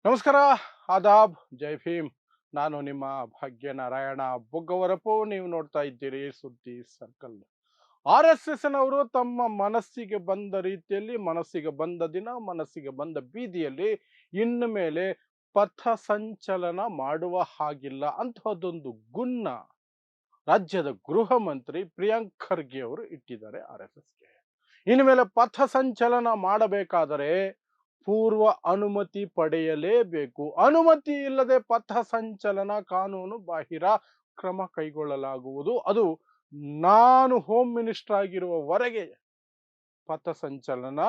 ನಮಸ್ಕಾರ, ಆದಾಬ್, ಜೈ ಭೀಮ್. ನಾನು ನಿಮ್ಮ ಭಾಗ್ಯನಾರಾಯಣ ಬೊಗ್ಗವರಪು. ನೀವು ನೋಡ್ತಾ ಇದ್ದೀರಿ ಸುದ್ದಿ ಸರ್ಕಲ್. ಆರ್ ಎಸ್ ಎಸ್ ನವರು ತಮ್ಮ ಮನಸ್ಸಿಗೆ ಬಂದ ರೀತಿಯಲ್ಲಿ, ಮನಸ್ಸಿಗೆ ಬಂದ ದಿನ, ಮನಸ್ಸಿಗೆ ಬಂದ ಬೀದಿಯಲ್ಲಿ ಇನ್ನು ಮೇಲೆ ಪಥ ಸಂಚಲನ ಮಾಡುವ ಹಾಗಿಲ್ಲ ಅಂತಹದ್ದೊಂದು ಗುನ್ನ ರಾಜ್ಯದ ಗೃಹ ಮಂತ್ರಿ ಪ್ರಿಯಾಂಕ್ ಖರ್ಗೆ ಅವರು ಇಟ್ಟಿದ್ದಾರೆ ಆರ್ ಎಸ್ ಎಸ್ಗೆ. ಇನ್ನು ಮೇಲೆ ಪಥ ಸಂಚಲನ ಮಾಡಬೇಕಾದರೆ ಪೂರ್ವ ಅನುಮತಿ ಪಡೆಯಲೇಬೇಕು. ಅನುಮತಿ ಇಲ್ಲದೆ ಪಥ ಸಂಚಲನ ಕಾನೂನು ಬಾಹಿರ ಕ್ರಮ ಕೈಗೊಳ್ಳಲಾಗುವುದು. ಅದು ನಾನು ಹೋಮ್ ಮಿನಿಸ್ಟರ್ ಆಗಿರುವವರೆಗೆ ಪಥ ಸಂಚಲನ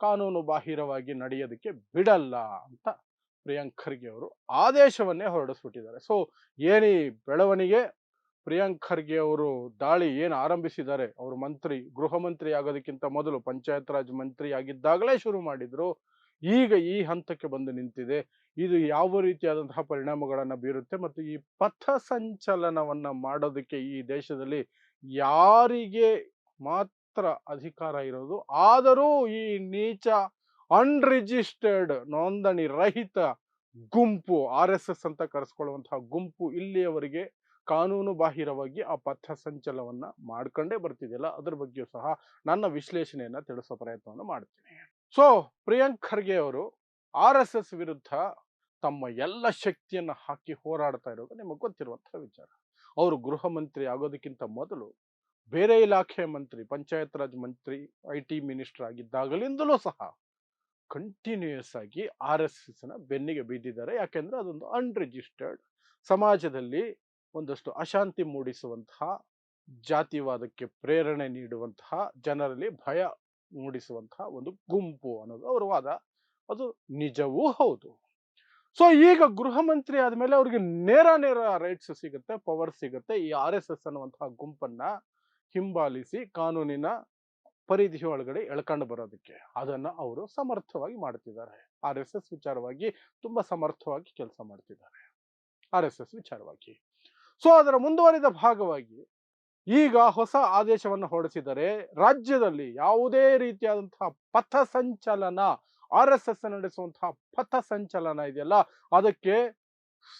ಕಾನೂನು ಬಾಹಿರವಾಗಿ ನಡೆಯೋದಕ್ಕೆ ಬಿಡಲ್ಲ ಅಂತ ಪ್ರಿಯಾಂಕ್ ಖರ್ಗೆ ಅವರು ಆದೇಶವನ್ನೇ ಹೊರಡಿಸ್ಬಿಟ್ಟಿದ್ದಾರೆ. ಸೊ ಏನಿ ಬೆಳವಣಿಗೆ, ಪ್ರಿಯಾಂಕ್ ಖರ್ಗೆ ಅವರು ದಾಳಿ ಏನು ಆರಂಭಿಸಿದ್ದಾರೆ, ಅವರು ಗೃಹ ಮಂತ್ರಿ ಆಗೋದಕ್ಕಿಂತ ಮೊದಲು ಪಂಚಾಯತ್ ರಾಜ್ ಮಂತ್ರಿ ಆಗಿದ್ದಾಗಲೇ ಶುರು ಮಾಡಿದ್ರು. ಈಗ ಈ ಹಂತಕ್ಕೆ ಬಂದು ನಿಂತಿದೆ. ಇದು ಯಾವ ರೀತಿಯಾದಂತಹ ಪರಿಣಾಮಗಳನ್ನು ಬೀರುತ್ತೆ ಮತ್ತು ಈ ಪಥ ಸಂಚಲನವನ್ನ ಮಾಡೋದಕ್ಕೆ ಈ ದೇಶದಲ್ಲಿ ಯಾರಿಗೆ ಮಾತ್ರ ಅಧಿಕಾರ ಇರೋದು? ಆದರೂ ಈ ನೀಚ ಅನ್ರಿಜಿಸ್ಟರ್ಡ್ ನೋಂದಣಿ ರಹಿತ ಗುಂಪು, ಆರ್ ಎಸ್ ಎಸ್ ಅಂತ ಕರೆಸ್ಕೊಳ್ಳುವಂತಹ ಗುಂಪು ಇಲ್ಲಿಯವರೆಗೆ ಕಾನೂನು ಬಾಹಿರವಾಗಿ ಆ ಪಥ ಸಂಚಲನವನ್ನ ಮಾಡ್ಕೊಂಡೇ ಬರ್ತಿದೆಯಲ್ಲ, ಅದ್ರ ಬಗ್ಗೆಯೂ ಸಹ ನನ್ನ ವಿಶ್ಲೇಷಣೆಯನ್ನ ತಿಳಿಸೋ ಪ್ರಯತ್ನವನ್ನು ಮಾಡ್ತೀನಿ. ಸೊ ಪ್ರಿಯಾಂಕ್ ಖರ್ಗೆ ಅವರು ಆರ್ ಎಸ್ ಎಸ್ ವಿರುದ್ಧ ತಮ್ಮ ಎಲ್ಲ ಶಕ್ತಿಯನ್ನು ಹಾಕಿ ಹೋರಾಡ್ತಾ ಇರೋದು ನಿಮಗೆ ಗೊತ್ತಿರುವಂತಹ ವಿಚಾರ. ಅವರು ಗೃಹ ಮಂತ್ರಿ ಆಗೋದಕ್ಕಿಂತ ಮೊದಲು ಬೇರೆ ಇಲಾಖೆ ಮಂತ್ರಿ, ಪಂಚಾಯತ್ ರಾಜ್ ಮಂತ್ರಿ, ಐ.ಟಿ ಮಿನಿಸ್ಟರ್ ಆಗಿದ್ದಾಗಲಿಂದಲೂ ಸಹ ಕಂಟಿನ್ಯೂಯಸ್ ಆಗಿ ಆರ್ ಎಸ್ ಎಸ್ ನ ಬೆನ್ನಿಗೆ ಬಿದ್ದಿದ್ದಾರೆ. ಯಾಕೆಂದ್ರೆ ಅದೊಂದು ಅನ್ರಿಜಿಸ್ಟರ್ಡ್, ಸಮಾಜದಲ್ಲಿ ಒಂದಷ್ಟು ಅಶಾಂತಿ ಮೂಡಿಸುವಂತಹ, ಜಾತಿವಾದಕ್ಕೆ ಪ್ರೇರಣೆ ನೀಡುವಂತಹ, ಜನರಲ್ಲಿ ಭಯ ಮೂಡಿಸುವಂತಹ ಒಂದು ಗುಂಪು ಅನ್ನೋದು ಅವರ ವಾದ. ಅದು ನಿಜವೂ ಹೌದು. ಸೊ ಈಗ ಗೃಹ ಮಂತ್ರಿ ಆದ್ಮೇಲೆ ಅವ್ರಿಗೆ ನೇರ ರೈಟ್ಸ್ ಸಿಗುತ್ತೆ, ಪವರ್ ಸಿಗುತ್ತೆ ಈ ಆರ್ ಎಸ್ ಎಸ್ ಅನ್ನುವಂತಹ ಗುಂಪನ್ನ ಹಿಂಬಾಲಿಸಿ ಕಾನೂನಿನ ಪರಿಧಿ ಒಳಗಡೆ ಎಳ್ಕೊಂಡು ಬರೋದಕ್ಕೆ. ಅದನ್ನ ಅವರು ಸಮರ್ಥವಾಗಿ ಮಾಡ್ತಿದ್ದಾರೆ. ಆರ್ ಎಸ್ ಎಸ್ ವಿಚಾರವಾಗಿ ತುಂಬಾ ಸಮರ್ಥವಾಗಿ ಕೆಲಸ ಮಾಡ್ತಿದ್ದಾರೆ ಆರ್ ಎಸ್ ಎಸ್ ವಿಚಾರವಾಗಿ. ಸೊ ಅದರ ಮುಂದುವರಿದ ಭಾಗವಾಗಿ ಈಗ ಹೊಸ ಆದೇಶವನ್ನು ಹೊರಡಿಸಿದರೆ ರಾಜ್ಯದಲ್ಲಿ ಯಾವುದೇ ರೀತಿಯಾದಂತಹ ಪಥ ಸಂಚಲನ, ಆರ್ ಎಸ್ ಎಸ್ ನಡೆಸುವಂತಹ ಪಥ ಸಂಚಲನ ಇದೆಯಲ್ಲ, ಅದಕ್ಕೆ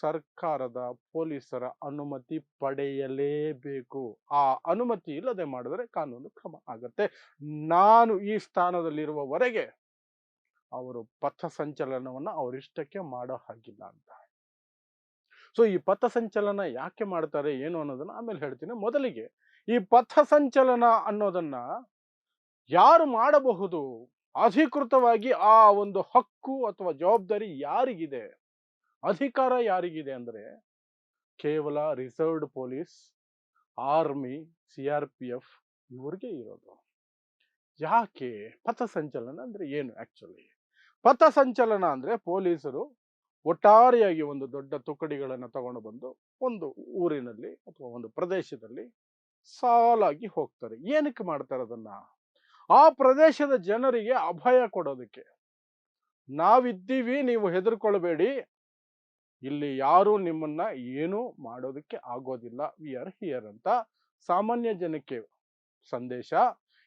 ಸರ್ಕಾರದ ಪೊಲೀಸರ ಅನುಮತಿ ಪಡೆಯಲೇಬೇಕು. ಆ ಅನುಮತಿ ಇಲ್ಲದೆ ಮಾಡಿದ್ರೆ ಕಾನೂನು ಕ್ರಮ ಆಗತ್ತೆ. ನಾನು ಈ ಸ್ಥಾನದಲ್ಲಿರುವವರೆಗೆ ಅವರು ಪಥ ಸಂಚಲನವನ್ನ ಅವರಿಷ್ಟಕ್ಕೆ ಮಾಡೋ ಹಾಗಿಲ್ಲ ಅಂತ. ಸೊ ಈ ಪಥ ಸಂಚಲನ ಯಾಕೆ ಮಾಡ್ತಾರೆ ಏನು ಅನ್ನೋದನ್ನ ಆಮೇಲೆ ಹೇಳ್ತೀನಿ. ಮೊದಲಿಗೆ ಈ ಪಥ ಸಂಚಲನ ಅನ್ನೋದನ್ನ ಯಾರು ಮಾಡಬಹುದು? ಅಧಿಕೃತವಾಗಿ ಆ ಒಂದು ಹಕ್ಕು ಅಥವಾ ಜವಾಬ್ದಾರಿ ಯಾರಿಗಿದೆ? ಅಧಿಕಾರ ಯಾರಿಗಿದೆ ಅಂದ್ರೆ ಕೇವಲ ರಿಸರ್ವ್ಡ್ ಪೊಲೀಸ್, ಆರ್ಮಿ, ಸಿಆರ್ಪಿಎಫ್ ಇವ್ರಿಗೆ ಇರೋದು. ಯಾಕೆ? ಪಥ ಸಂಚಲನ ಅಂದ್ರೆ ಏನು ಆಕ್ಚುಲಿ? ಪಥ ಸಂಚಲನ ಅಂದ್ರೆ ಪೊಲೀಸರು ಒಟ್ಟಾರೆಯಾಗಿ ಒಂದು ದೊಡ್ಡ ತುಕಡಿಗಳನ್ನು ತಗೊಂಡು ಬಂದು ಒಂದು ಊರಿನಲ್ಲಿ ಅಥವಾ ಒಂದು ಪ್ರದೇಶದಲ್ಲಿ ಸಾಲಾಗಿ ಹೋಗ್ತಾರೆ. ಏನಕ್ಕೆ ಮಾಡ್ತಾರೆ ಅದನ್ನ? ಆ ಪ್ರದೇಶದ ಜನರಿಗೆ ಅಭಯ ಕೊಡೋದಕ್ಕೆ. ನಾವಿದ್ದೀವಿ, ನೀವು ಹೆದರ್ಕೊಳ್ಬೇಡಿ, ಇಲ್ಲಿ ಯಾರು ನಿಮ್ಮನ್ನ ಏನು ಮಾಡೋದಕ್ಕೆ ಆಗೋದಿಲ್ಲ, ವಿ ಆರ್ ಹಿಯರ್ ಅಂತ ಸಾಮಾನ್ಯ ಜನಕ್ಕೆ ಸಂದೇಶ.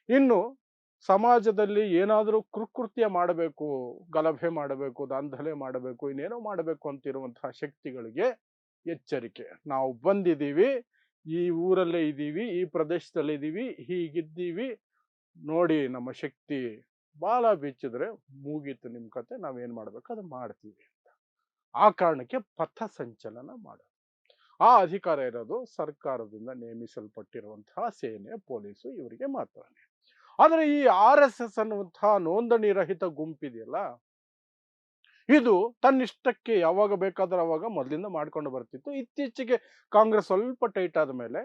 ಇನ್ನು ಸಮಾಜದಲ್ಲಿ ಏನಾದರೂ ಕೃತ್ಯ ಮಾಡಬೇಕು, ಗಲಭೆ ಮಾಡಬೇಕು, ದಾಂಧಲೆ ಮಾಡಬೇಕು, ಇನ್ನೇನೋ ಮಾಡಬೇಕು ಅಂತಿರುವಂತಹ ಶಕ್ತಿಗಳಿಗೆ ಎಚ್ಚರಿಕೆ. ನಾವು ಬಂದಿದ್ದೀವಿ, ಈ ಊರಲ್ಲೇ ಇದ್ದೀವಿ, ಈ ಪ್ರದೇಶದಲ್ಲಿ ಇದ್ದೀವಿ, ಹೀಗಿದ್ದೀವಿ ನೋಡಿ, ನಮ್ಮ ಶಕ್ತಿ ಬಾಲ ಬಿಚ್ಚಿದ್ರೆ ಮುಗೀತು ನಿಮ್ಮ ಕತೆ, ನಾವೇನ್ ಮಾಡ್ಬೇಕು ಅದು ಮಾಡ್ತೀವಿ ಅಂತ. ಆ ಕಾರಣಕ್ಕೆ ಪಥ ಸಂಚಲನ ಮಾಡೋದು. ಆ ಅಧಿಕಾರ ಇರೋದು ಸರ್ಕಾರದಿಂದ ನೇಮಿಸಲ್ಪಟ್ಟಿರುವಂತಹ ಸೇನೆ, ಪೊಲೀಸು ಇವರಿಗೆ ಮಾತ್ರ. ಆದ್ರೆ ಈ ಆರ್ ಎಸ್ ಎಸ್ ಅನ್ನುವಂತಹ ನೋಂದಣಿ ರಹಿತ ಗುಂಪಿದೆಯಲ್ಲ, ಇದು ತನ್ನಿಷ್ಟಕ್ಕೆ ಯಾವಾಗ ಬೇಕಾದ್ರೆ ಅವಾಗ ಮೊದಲಿಂದ ಮಾಡ್ಕೊಂಡು ಬರ್ತಿತ್ತು. ಇತ್ತೀಚೆಗೆ ಕಾಂಗ್ರೆಸ್ ಸ್ವಲ್ಪ ಟೈಟ್ ಆದ ಮೇಲೆ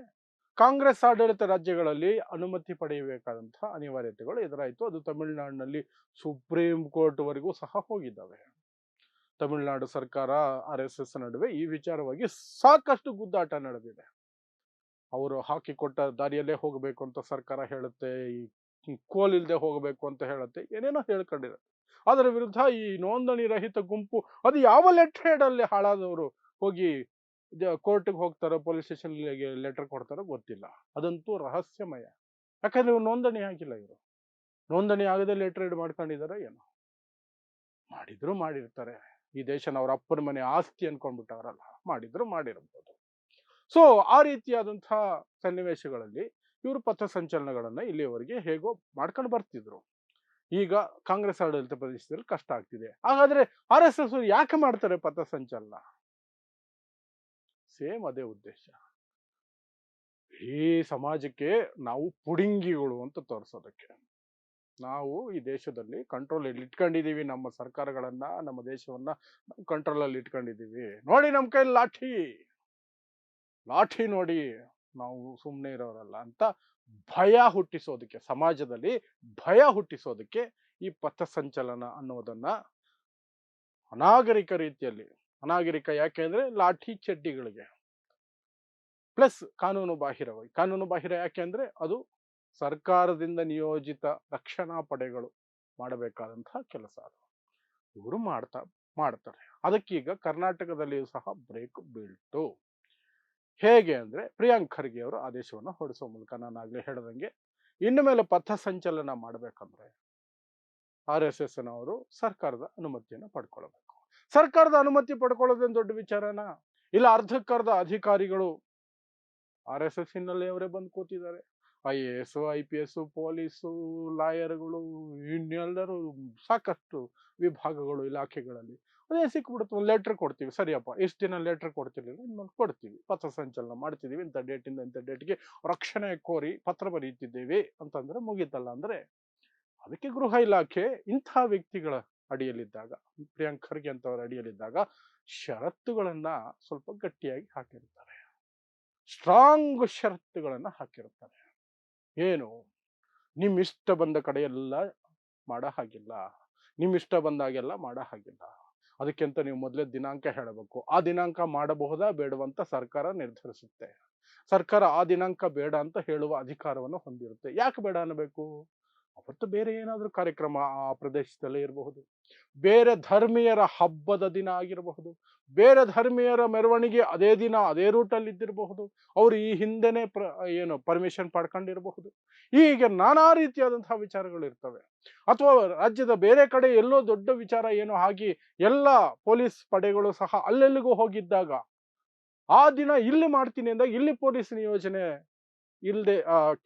ಕಾಂಗ್ರೆಸ್ ಆಡಳಿತ ರಾಜ್ಯಗಳಲ್ಲಿ ಅನುಮತಿ ಪಡೆಯಬೇಕಾದಂತಹ ಅನಿವಾರ್ಯತೆಗಳು ಎದುರಾಯಿತು. ಅದು ತಮಿಳುನಾಡಿನಲ್ಲಿ ಸುಪ್ರೀಂ ಕೋರ್ಟ್ ವರೆಗೂ ಸಹ ಹೋಗಿದ್ದಾವೆ. ತಮಿಳುನಾಡು ಸರ್ಕಾರ ಆರ್ ಎಸ್ ಎಸ್ ನಡುವೆ ಈ ವಿಚಾರವಾಗಿ ಸಾಕಷ್ಟು ಗುದ್ದಾಟ ನಡೆದಿದೆ. ಅವರು ಹಾಕಿಕೊಟ್ಟ ದಾರಿಯಲ್ಲೇ ಹೋಗಬೇಕು ಅಂತ ಸರ್ಕಾರ ಹೇಳುತ್ತೆ, ಈ ಕೋಲಿಲ್ದೆ ಹೋಗಬೇಕು ಅಂತ ಹೇಳುತ್ತೆ, ಏನೇನೋ ಹೇಳ್ಕೊಂಡಿರುತ್ತೆ. ಅದರ ವಿರುದ್ಧ ಈ ನೋಂದಣಿ ರಹಿತ ಗುಂಪು, ಅದು ಯಾವ ಲೆಟರ್ ಹೆಡ್ ಅಲ್ಲಿ ಹಾಳಾದವರು ಹೋಗಿ ಕೋರ್ಟ್ಗೆ ಹೋಗ್ತಾರೋ, ಪೊಲೀಸ್ ಸ್ಟೇಷನ್ ಲೆಟರ್ ಕೊಡ್ತಾರೋ ಗೊತ್ತಿಲ್ಲ. ಅದಂತೂ ರಹಸ್ಯಮಯ. ಯಾಕಂದ್ರೆ ಇವ್ರು ನೋಂದಣಿ ಆಗಿಲ್ಲ. ಇವರು ನೋಂದಣಿ ಆಗದೆ ಲೆಟರ್ ಹೆಡ್ ಮಾಡ್ಕೊಂಡಿದಾರೋ ಏನೋ, ಮಾಡಿದ್ರು ಮಾಡಿರ್ತಾರೆ. ಈ ದೇಶನ ಅವ್ರ ಅಪ್ಪನ ಮನೆ ಆಸ್ತಿ ಅನ್ಕೊಂಡ್ಬಿಟ್ಟವರಲ್ಲ, ಮಾಡಿರ್ಬೋದು. ಸೊ ಆ ರೀತಿಯಾದಂತಹ ಸನ್ನಿವೇಶಗಳಲ್ಲಿ ಇವರು ಪಥಸಂಚಲನಗಳನ್ನ ಇಲ್ಲಿಯವರೆಗೆ ಹೇಗೋ ಮಾಡ್ಕೊಂಡು ಬರ್ತಿದ್ರು. ಈಗ ಕಾಂಗ್ರೆಸ್ ಆಡಳಿತ ಪ್ರದೇಶದಲ್ಲಿ ಕಷ್ಟ ಆಗ್ತಿದೆ. ಹಾಗಾದ್ರೆ RSS ಯಾಕೆ ಮಾಡ್ತಾರೆ ಪಥಸಂಚಲನ? ಸೇಮ್ ಅದೇ ಉದ್ದೇಶ. ಈ ಸಮಾಜಕ್ಕೆ ನಾವು ಪುಡಿಂಗಿಗಳು ಅಂತ ತೋರಿಸೋದಕ್ಕೆ. ನಾವು ಈ ದೇಶದಲ್ಲಿ ಕಂಟ್ರೋಲ್ ಅಲ್ಲಿ ಇಟ್ಕೊಂಡಿದೀವಿ, ನಮ್ಮ ಸರ್ಕಾರಗಳನ್ನ, ನಮ್ಮ ದೇಶವನ್ನ ಕಂಟ್ರೋಲ್ ಅಲ್ಲಿ ಇಟ್ಕೊಂಡಿದೀವಿ. ನೋಡಿ ನಮ್ ಕೈಲಿ ಲಾಠಿ ನೋಡಿ, ನಾವು ಸುಮ್ಮನೆ ಇರೋರಲ್ಲ ಅಂತ ಭಯ ಹುಟ್ಟಿಸೋದಕ್ಕೆ, ಸಮಾಜದಲ್ಲಿ ಭಯ ಹುಟ್ಟಿಸೋದಕ್ಕೆ ಈ ಪಥಸಂಚಲನ ಅನ್ನೋದನ್ನ ಅನಾಗರಿಕ ರೀತಿಯಲ್ಲಿ, ಅನಾಗರಿಕ ಯಾಕೆ ಅಂದ್ರೆ ಲಾಠಿ ಚಡ್ಡಿಗಳಿಗೆ, ಪ್ಲಸ್ ಕಾನೂನು ಬಾಹಿರ ಯಾಕೆ ಅಂದ್ರೆ ಅದು ಸರ್ಕಾರದಿಂದ ನಿಯೋಜಿತ ರಕ್ಷಣಾ ಪಡೆಗಳು ಮಾಡಬೇಕಾದಂತಹ ಕೆಲಸ. ಅದು ಇವರು ಮಾಡ್ತಾರೆ. ಅದಕ್ಕೀಗ ಕರ್ನಾಟಕದಲ್ಲಿಯೂ ಸಹ ಬ್ರೇಕ್ ಬೀಳ್ತು. ಹೇಗೆ ಅಂದ್ರೆ ಪ್ರಿಯಾಂಕ್ ಖರ್ಗೆ ಅವರು ಆದೇಶವನ್ನು ಹೊರಡಿಸುವ ಮೂಲಕ, ನಾನು ಆಗ್ಲೇ ಹೇಳ್ದಂಗೆ, ಇನ್ನು ಮೇಲೆ ಪಥಸಂಚಲನ ಮಾಡಬೇಕಂದ್ರೆ RSS ನವರು ಸರ್ಕಾರದ ಅನುಮತಿಯನ್ನು ಪಡ್ಕೊಳ್ಬೇಕು. ಸರ್ಕಾರದ ಅನುಮತಿ ಪಡ್ಕೊಳ್ಳೋದೇನು ದೊಡ್ಡ ವಿಚಾರನ? ಇಲ್ಲ ಅರ್ಧಕ್ಕರ್ಧ ಅಧಿಕಾರಿಗಳು RSS ಹಿನ್ನೆಲೆ ಅವರೇ ಬಂದು ಕೂತಿದ್ದಾರೆ. IAS, IPS, ಪೊಲೀಸು, ಲಾಯರ್ಗಳು, ಇನ್ನೆಲ್ಲರೂ ಸಾಕಷ್ಟು ವಿಭಾಗಗಳು, ಇಲಾಖೆಗಳಲ್ಲಿ ಅದೇ ಸಿಕ್ಬಿಡುತ್ತೆ. ಒಂದು ಲೆಟರ್ ಕೊಡ್ತೀವಿ, ಸರಿಯಪ್ಪ ಎಷ್ಟು ದಿನ ಲೆಟರ್ ಕೊಡ್ತಿರ್ಲಿಲ್ಲ, ಇನ್ಮೇಲೆ ಕೊಡ್ತೀವಿ, ಪಥಸಂಚಲನ ಮಾಡ್ತಿದೀವಿ, ಇಂಥ ಡೇಟಿಂದ ಇಂಥ ಡೇಟ್ಗೆ ರಕ್ಷಣೆ ಕೋರಿ ಪತ್ರ ಬರೀತಿದ್ದೇವೆ ಅಂತಂದ್ರೆ ಮುಗೀತಲ್ಲ. ಅಂದ್ರೆ ಅದಕ್ಕೆ ಗೃಹ ಇಲಾಖೆ ಇಂಥ ವ್ಯಕ್ತಿಗಳ ಅಡಿಯಲ್ಲಿದ್ದಾಗ, ಪ್ರಿಯಾಂಕ್ ಖರ್ಗೆ ಅಂತವರ ಅಡಿಯಲ್ಲಿದ್ದಾಗ ಷರತ್ತುಗಳನ್ನ ಸ್ವಲ್ಪ ಗಟ್ಟಿಯಾಗಿ ಹಾಕಿರ್ತಾರೆ, ಸ್ಟ್ರಾಂಗ್ ಷರತ್ತುಗಳನ್ನ ಹಾಕಿರ್ತಾರೆ. ಏನು? ನಿಮ್ಮಿಷ್ಟ ಬಂದ ಕಡೆ ಎಲ್ಲ ಮಾಡ ಹಾಗಿಲ್ಲ, ನಿಮ್ಮಿಷ್ಟ ಬಂದಾಗೆಲ್ಲ ಮಾಡ ಹಾಗಿಲ್ಲ. ಅದಕ್ಕಿಂತ ನೀವು ಮೊದಲೇ ದಿನಾಂಕ ಹೇಳಬೇಕು. ಆ ದಿನಾಂಕ ಮಾಡಬಹುದಾ ಬೇಡವಂತ ಸರ್ಕಾರ ನಿರ್ಧರಿಸುತ್ತೆ. ಸರ್ಕಾರ ಆ ದಿನಾಂಕ ಬೇಡ ಅಂತ ಹೇಳುವ ಅಧಿಕಾರವನ್ನು ಹೊಂದಿರುತ್ತೆ. ಯಾಕೆ ಬೇಡ ಅನ್ನಬೇಕು? ಅವತ್ತು ಬೇರೆ ಏನಾದ್ರೂ ಕಾರ್ಯಕ್ರಮ ಆ ಪ್ರದೇಶದಲ್ಲೇ ಇರಬಹುದು, ಬೇರೆ ಧರ್ಮೀಯರ ಹಬ್ಬದ ದಿನ ಆಗಿರಬಹುದು, ಬೇರೆ ಧರ್ಮೀಯರ ಮೆರವಣಿಗೆ ಅದೇ ದಿನ ಅದೇ ರೂಟಲ್ಲಿ ಇದ್ದಿರಬಹುದು, ಅವರು ಈ ಹಿಂದೆನೆ ಪರ್ಮಿಷನ್ ಪಡ್ಕೊಂಡಿರಬಹುದು. ಹೀಗೆ ನಾನಾ ರೀತಿಯಾದಂತಹ ವಿಚಾರಗಳು ಇರ್ತವೆ. ಅಥವಾ ರಾಜ್ಯದ ಬೇರೆ ಕಡೆ ಎಲ್ಲೋ ದೊಡ್ಡ ವಿಚಾರ ಏನೋ ಆಗಿ ಎಲ್ಲ ಪೊಲೀಸ್ ಪಡೆಗಳು ಸಹ ಅಲ್ಲೆಲ್ಲಿಗೂ ಹೋಗಿದ್ದಾಗ, ಆ ದಿನ ಇಲ್ಲಿ ಮಾಡ್ತೀನಿ ಅಂದಾಗ ಇಲ್ಲಿ ಪೊಲೀಸ್ ನಿಯೋಜನೆ ಇಲ್ಲದೆ,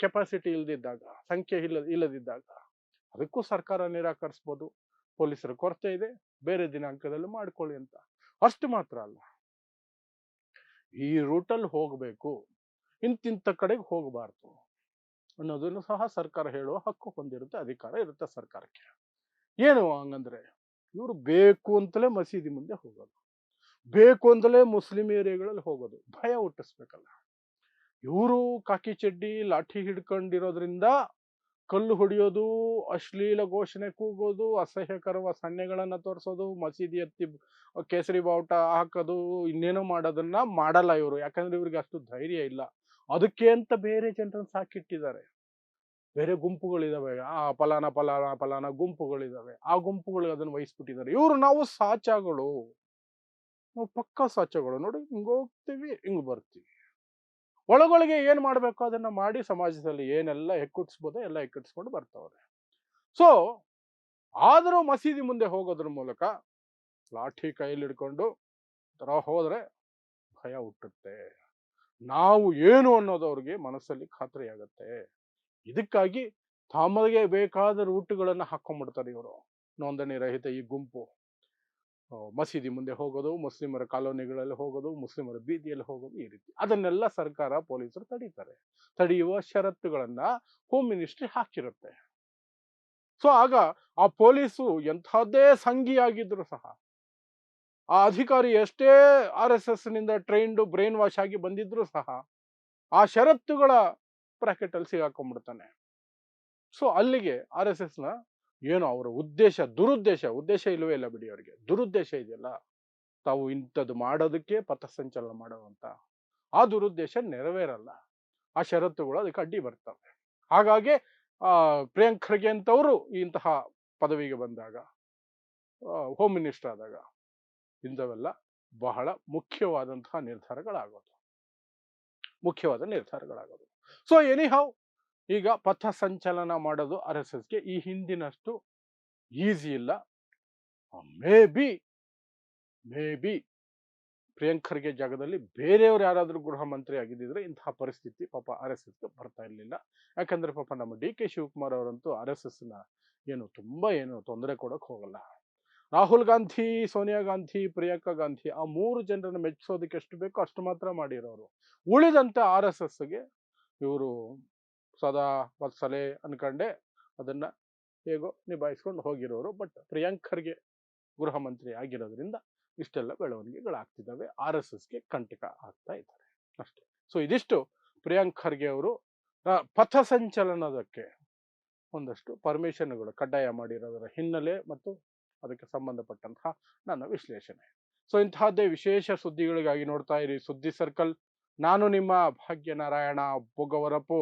ಕೆಪಾಸಿಟಿ ಇಲ್ದಿದ್ದಾಗ, ಸಂಖ್ಯೆ ಇಲ್ಲದಿದ್ದಾಗ ಅದಕ್ಕೂ ಸರ್ಕಾರ ನಿರಾಕರಿಸ್ಬೋದು. ಪೊಲೀಸರ ಕೊರತೆ ಇದೆ, ಬೇರೆ ದಿನಾಂಕದಲ್ಲಿ ಮಾಡ್ಕೊಳ್ಳಿ ಅಂತ. ಅಷ್ಟು ಮಾತ್ರ ಅಲ್ಲ, ಈ ರೂಟಲ್ಲಿ ಹೋಗಬೇಕು, ಇಂತಿಂತ ಕಡೆಗೆ ಹೋಗಬಾರ್ದು ಅನ್ನೋದನ್ನು ಸಹ ಸರ್ಕಾರ ಹೇಳುವ ಹಕ್ಕು ಹೊಂದಿರುತ್ತೆ, ಅಧಿಕಾರ ಇರುತ್ತೆ ಸರ್ಕಾರಕ್ಕೆ. ಏನು ಹಂಗಂದ್ರೆ, ಇವರು ಬೇಕು ಅಂತಲೇ ಮಸೀದಿ ಮುಂದೆ ಹೋಗೋದು, ಬೇಕು ಅಂತಲೇ ಮುಸ್ಲಿಂ ಏರಿಯಾಗಳಲ್ಲಿ ಹೋಗೋದು, ಭಯ ಹುಟ್ಟಿಸ್ಬೇಕಲ್ಲ. ಇವರು ಕಾಕಿ ಚಡ್ಡಿ ಲಾಠಿ ಹಿಡ್ಕೊಂಡಿರೋದ್ರಿಂದ ಕಲ್ಲು ಹೊಡೆಯೋದು, ಅಶ್ಲೀಲ ಘೋಷಣೆ ಕೂಗೋದು, ಅಸಹ್ಯಕರವ ಸನ್ನೆಗಳನ್ನ ತೋರಿಸೋದು, ಮಸೀದಿ ಎತ್ತಿ ಕೇಸರಿ ಬಾವುಟ ಹಾಕೋದು, ಇನ್ನೇನೋ ಮಾಡೋದನ್ನ ಮಾಡಲ್ಲ ಇವರು. ಯಾಕಂದ್ರೆ ಇವ್ರಿಗೆ ಅಷ್ಟು ಧೈರ್ಯ ಇಲ್ಲ. ಅದಕ್ಕೆ ಅಂತ ಬೇರೆ ಜನರನ್ನ ಸಾಕಿಟ್ಟಿದ್ದಾರೆ, ಬೇರೆ ಗುಂಪುಗಳಿದಾವೆ, ಫಲಾನ ಗುಂಪುಗಳಿದಾವೆ. ಆ ಗುಂಪುಗಳಿಗೆ ಅದನ್ನ ವಹಿಸ್ಬಿಟ್ಟಿದ್ದಾರೆ. ಇವರು ನಾವು ಸಾಚಾಗಳು, ನಾವು ಪಕ್ಕಾ ಸಾಚಾಗಳು. ನೋಡಿ, ಹಿಂಗ್ ಹೋಗ್ತೀವಿ, ಹಿಂಗ್ ಬರ್ತೀವಿ. ಒಳಗೊಳಗೆ ಏನ್ ಮಾಡ್ಬೇಕು ಅದನ್ನ ಮಾಡಿ ಸಮಾಜದಲ್ಲಿ ಏನೆಲ್ಲ ಎಕ್ಕುಟ್ಸ್ಬೋದೋ ಎಲ್ಲ ಎಕ್ಕುಟ್ಸ್ಕೊಂಡು ಬರ್ತವ್ರೆ. ಸೊ ಆದರೂ ಮಸೀದಿ ಮುಂದೆ ಹೋಗೋದ್ರ ಮೂಲಕ ಲಾಠಿ ಕೈಯಲ್ಲಿ ಹಿಡ್ಕೊಂಡು ಹೋದ್ರೆ ಭಯ ಹುಟ್ಟುತ್ತೆ. ನಾವು ಏನು ಅನ್ನೋದು ಅವ್ರಿಗೆ ಮನಸ್ಸಲ್ಲಿ ಖಾತ್ರಿ ಆಗತ್ತೆ. ಇದಕ್ಕಾಗಿ ತಮಗೆ ಬೇಕಾದ ರೂಟ್ಗಳನ್ನ ಹಾಕೊಂಡ್ಬಿಡ್ತಾರೆ ಇವರು. ನೋಂದಣಿ ರಹಿತ ಈ ಗುಂಪು ಮಸೀದಿ ಮುಂದೆ ಹೋಗೋದು, ಮುಸ್ಲಿಮರ ಕಾಲೋನಿಗಳಲ್ಲಿ ಹೋಗೋದು, ಮುಸ್ಲಿಮರ ಬೀದಿಯಲ್ಲಿ ಹೋಗೋದು, ಈ ರೀತಿ ಅದನ್ನೆಲ್ಲ ಸರ್ಕಾರ ಪೊಲೀಸರು ತಡೀತಾರೆ. ತಡೆಯುವ ಷರತ್ತುಗಳನ್ನ ಹೋಮ್ ಮಿನಿಸ್ಟ್ರಿ ಹಾಕಿರುತ್ತೆ. ಸೊ ಆಗ ಆ ಪೊಲೀಸು ಎಂಥದ್ದೇ ಸಂಘಿಯಾಗಿದ್ರು ಸಹ, ಆ ಅಧಿಕಾರಿ ಎಷ್ಟೇ RSS ನಿಂದ ಟ್ರೈನ್ಡ್ ಬ್ರೈನ್ ವಾಶ್ ಆಗಿ ಬಂದಿದ್ರು ಸಹ ಆ ಷರತ್ತುಗಳ ಬ್ರಾಕೆಟ್ ಅಲ್ಲಿ ಸಿಗಾಕೊಂಡ್ಬಿಡ್ತಾನೆ. ಸೊ ಅಲ್ಲಿಗೆ RSS ನ ಏನು ಅವರ ಉದ್ದೇಶ ಇಲ್ಲವೇ ಇಲ್ಲ ಬಿಡಿ, ಅವರಿಗೆ ದುರುದ್ದೇಶ ಇದೆಯಲ್ಲ, ತಾವು ಇಂಥದ್ದು ಮಾಡೋದಕ್ಕೆ ಪಥಸಂಚಲನ ಮಾಡುವಂತ ಆ ದುರುದ್ದೇಶ ನೆರವೇರಲ್ಲ. ಆ ಷರತ್ತುಗಳು ಅದಕ್ಕೆ ಅಡ್ಡಿ ಬರ್ತವೆ. ಹಾಗಾಗಿ ಪ್ರಿಯಾಂಕ್ ಖರ್ಗೆ ಅಂತವರು ಇಂತಹ ಪದವಿಗೆ ಬಂದಾಗ, ಹೋಮ್ ಮಿನಿಸ್ಟರ್ ಆದಾಗ ಇಂಥವೆಲ್ಲ ಬಹಳ ಮುಖ್ಯವಾದ ನಿರ್ಧಾರಗಳಾಗೋದು. ಸೊ ಎನಿಹೌ, ಈಗ ಪಥಸಂಚಲನ ಮಾಡೋದು RSSಗೆ ಈ ಹಿಂದಿನಷ್ಟು ಈಸಿ ಇಲ್ಲ. May be may be Priyank Kharge ಜಾಗದಲ್ಲಿ ಬೇರೆಯವರು ಯಾರಾದರೂ ಗೃಹ ಮಂತ್ರಿ ಆಗಿದ್ದಿದ್ರೆ ಇಂತಹ ಪರಿಸ್ಥಿತಿ ಪಾಪ ಆರ್ ಎಸ್ ಎಸ್ಗೆ ಬರ್ತಾ ಇರಲಿಲ್ಲ. ಯಾಕಂದ್ರೆ ಪಾಪ ನಮ್ಮ ಡಿ ಕೆ ಶಿವಕುಮಾರ್ ಅವರಂತೂ ಆರ್ ಎಸ್ ಎಸ್ನ ಏನು ತೊಂದರೆ ಕೊಡೋಕೆ ಹೋಗಲ್ಲ. ರಾಹುಲ್ ಗಾಂಧಿ, ಸೋನಿಯಾ ಗಾಂಧಿ, ಪ್ರಿಯಾಂಕಾ ಗಾಂಧಿ ಆ 3 ಜನರನ್ನು ಮೆಚ್ಚಿಸೋದಕ್ಕೆ ಎಷ್ಟು ಬೇಕೋ ಅಷ್ಟು ಮಾತ್ರ ಮಾಡಿರೋರು. ಉಳಿದಂತೆ ಆರ್ ಎಸ್ ಎಸ್ಗೆ ಇವರು ಸದಾ ವತ್ಸಲೆ ಅನ್ಕಂಡೆ ಅದನ್ನ ಹೇಗೋ ನಿಭಾಯಿಸ್ಕೊಂಡು ಹೋಗಿರೋರು. ಬಟ್ ಪ್ರಿಯಾಂಕ್ ಖರ್ಗೆ ಗೃಹ ಮಂತ್ರಿ ಆಗಿರೋದ್ರಿಂದ ಇಷ್ಟೆಲ್ಲ ಬೆಳವಣಿಗೆಗಳಾಗ್ತಿದ್ದಾವೆ, ಆರ್ ಎಸ್ ಎಸ್ಗೆ ಕಂಟಕ ಆಗ್ತಾ ಇದ್ದಾರೆ ಅಷ್ಟೇ. ಸೊ ಇದಿಷ್ಟು ಪ್ರಿಯಾಂಕ್ ಖರ್ಗೆ ಅವರು ಪಥಸಂಚಲನದಕ್ಕೆ ಒಂದಷ್ಟು ಪರ್ಮಿಷನ್ಗಳು ಕಡ್ಡಾಯ ಮಾಡಿರೋದರ ಹಿನ್ನೆಲೆ ಮತ್ತು ಅದಕ್ಕೆ ಸಂಬಂಧಪಟ್ಟಂತಹ ನನ್ನ ವಿಶ್ಲೇಷಣೆ. ಸೊ ಇಂತಹದ್ದೇ ವಿಶೇಷ ಸುದ್ದಿಗಳಿಗಾಗಿ ನೋಡ್ತಾ ಇರಿ ಸುದ್ದಿ ಸರ್ಕಲ್. ನಾನು ನಿಮ್ಮ ಭಾಗ್ಯನಾರಾಯಣ ಬೊಗವರಪು.